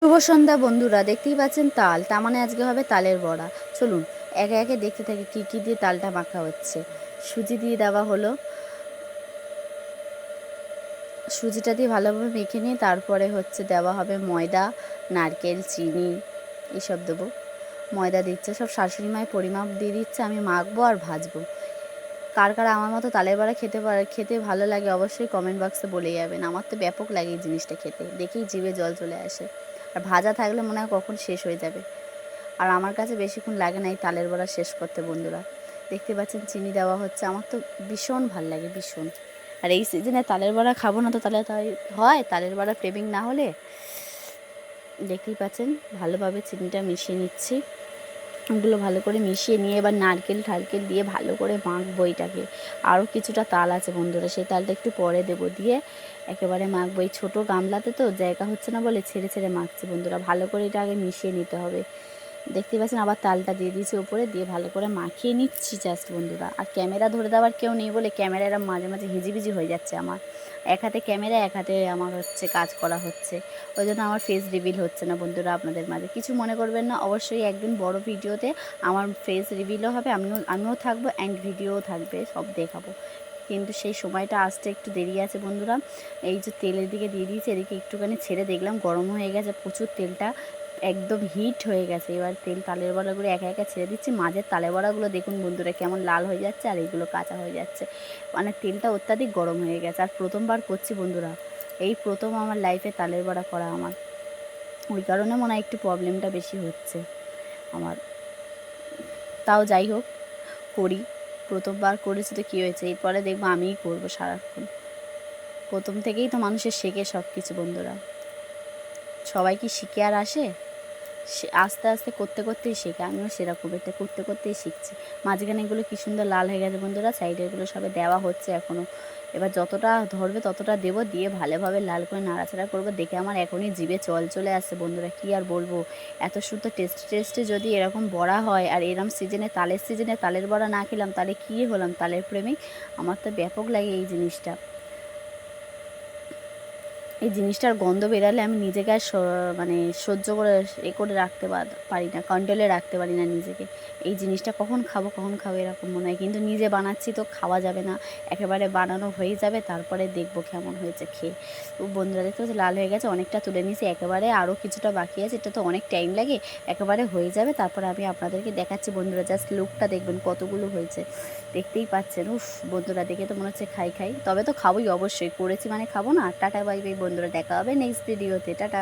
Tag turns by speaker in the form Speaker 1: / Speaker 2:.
Speaker 1: শুভ সন্ধ্যা বন্ধুরা, দেখতেই পাচ্ছেন তাল, তার মানে আজকে হবে তালের বড়া। চলুন একে একে দেখতে থাকি কী কী দিয়ে তালটা মাখা হচ্ছে। সুজি দিয়ে দেওয়া হলো, সুজিটা দিয়ে ভালোভাবে মেখে নিয়ে তারপরে দেওয়া হবে ময়দা, নারকেল, চিনি এসব দেবো। ময়দা দিচ্ছে, সব শাশুড়ি মায়ের পরিমাপ দিয়ে দিচ্ছে, আমি মাখবো আর ভাজবো। কার কার আমার মতো তালের বড়া খেতে ভালো লাগে অবশ্যই কমেন্ট বক্সে বলে যাবেন। আমার তো ব্যাপক লাগে এই জিনিসটা খেতে, দেখেই জিভে জল চলে আসে। আর ভাজা থাকলে মনে হয় কখন শেষ হয়ে যাবে। আর আমার কাছে বেশিক্ষণ লাগে না এই তালের বড়া শেষ করতে বন্ধুরা। দেখতে পাচ্ছেন চিনি দেওয়া হচ্ছে, আমার তো ভীষণ ভাল লাগে, ভীষণ। আর এই সিজনে তালের বড়া খাবো না তো তাহলে তাই হয়? তালের বড়া ক্রেভিং না হলে? দেখতেই পাচ্ছেন ভালোভাবে চিনিটা মিশিয়ে নিচ্ছি। ওগুলো ভালো করে মিশিয়ে নিয়ে এবার নারকেল ঠারকেল দিয়ে ভালো করে মাখবো এটাকে। আরও কিছুটা তাল আছে বন্ধুরা, সেই তালটা একটু পরে দেবো, দিয়ে একেবারে মাখবো। এই ছোটো গামলাতে তো জায়গা হচ্ছে না বলে ছেড়ে ছেড়ে মাখছি বন্ধুরা। ভালো করে এটা আগে মিশিয়ে নিতে হবে। দেখতে পাচ্ছেন আবার তালটা দিয়ে দিয়েছি ওপরে, দিয়ে ভালো করে মাখিয়ে নিচ্ছি জাস্ট বন্ধুরা। আর ক্যামেরা ধরে দেওয়ার কেউ নেই বলে ক্যামেরা এরা মাঝে মাঝে হিজিবিজি হয়ে যাচ্ছে আমার। এক হাতে ক্যামেরা, এক হাতে আমার কাজ করা হচ্ছে, ওই জন্য আমার ফেস রিভিল হচ্ছে না বন্ধুরা আপনাদের মাঝে। কিছু মনে করবেন না, অবশ্যই একদিন বড় ভিডিওতে আমার ফেস রিভিলও হবে, আমিও থাকবো, অ্যান্ড ভিডিওও থাকবে, সব দেখাবো। কিন্তু সেই সময়টা আসতে একটু দেরি আছে বন্ধুরা। এই যে তেলের দিকে দিয়ে দিয়েছি, এদিকে একটুখানি ছেড়ে দেখলাম গরম হয়ে গেছে প্রচুর, তেলটা একদম হিট হয়ে গেছে। এবার তালের বড়াগুলো একা একা ছেড়ে দিচ্ছি। মাঝের তালের বড়াগুলো দেখুন বন্ধুরা কেমন লাল হয়ে যাচ্ছে, আর এইগুলো কাঁচা হয়ে যাচ্ছে, মানে তেলটা অত্যাধিক গরম হয়ে গেছে। আর প্রথমবার করছি বন্ধুরা, এই প্রথম আমার লাইফে তালের বড়া করা আমার, ওই কারণে মনে হয় একটু প্রবলেমটা বেশি হচ্ছে আমার। তাও যাই হোক, করি, প্রথমবার করেছি তো কী হয়েছে, এরপরে দেখবো আমিই করবো সারাক্ষণ। প্রথম থেকেই তো মানুষের শেখে সব কিছু বন্ধুরা। সবাই কি শিখে আর আসে? আস্তে আস্তে করতে করতেই শেখে, আমিও সেরকম এটা করতে করতেই শিখছি। মাঝখানে এগুলো কী সুন্দর লাল হয়ে গেছে বন্ধুরা, সাইডেরগুলো সবে দেওয়া হচ্ছে এখনও। এবার যতটা ধরবে ততটা দেবো, দিয়ে ভালোভাবে লাল করে নাড়াচাড়া করবো। দেখে আমার এখনই জিভে জল চলে আসছে বন্ধুরা, কী আর বলবো। এত সুন্দর টেস্টে যদি এরকম বড়া হয়, আর এরম সিজনে তালের বড়া না খেলাম তাহলে কী হলাম তালের প্রেমিক? আমার তো ব্যাপক লাগে এই জিনিসটা। এই জিনিসটার গন্ধ বেরালে আমি নিজেকে আর মানে সহ্য করে করে রাখতে পারি না, কন্ট্রোলে রাখতে পারি না নিজেকে। এই জিনিসটা কখন খাবো এরকম মনে হয়, কিন্তু নিজে বানাচ্ছি তো খাওয়া যাবে না, একেবারে বানানো হয়ে যাবে তারপরে দেখবো কেমন হয়েছে খেয়ে। তো বন্ধুরা দেখতে পাচ্ছি লাল হয়ে গেছে, অনেকটা তুলে নিয়েছি, একেবারে আরও কিছুটা বাকি আছে, এটা তো অনেক টাইম লাগে, একেবারে হয়ে যাবে তারপরে আমি আপনাদেরকে দেখাচ্ছি বন্ধুরা। জাস্ট লুকটা দেখবেন কতগুলো হয়েছে, দেখতেই পাচ্ছেন। উফ বন্ধুরা, দেখে তো মনে হচ্ছে খাই, তবে তো খাবোই অবশ্যই, করেছি মানে খাবো না। টাটা বাই বাই বন্ধুরা, দেখা হবে নেক্সট ভিডিওতে, টাটা।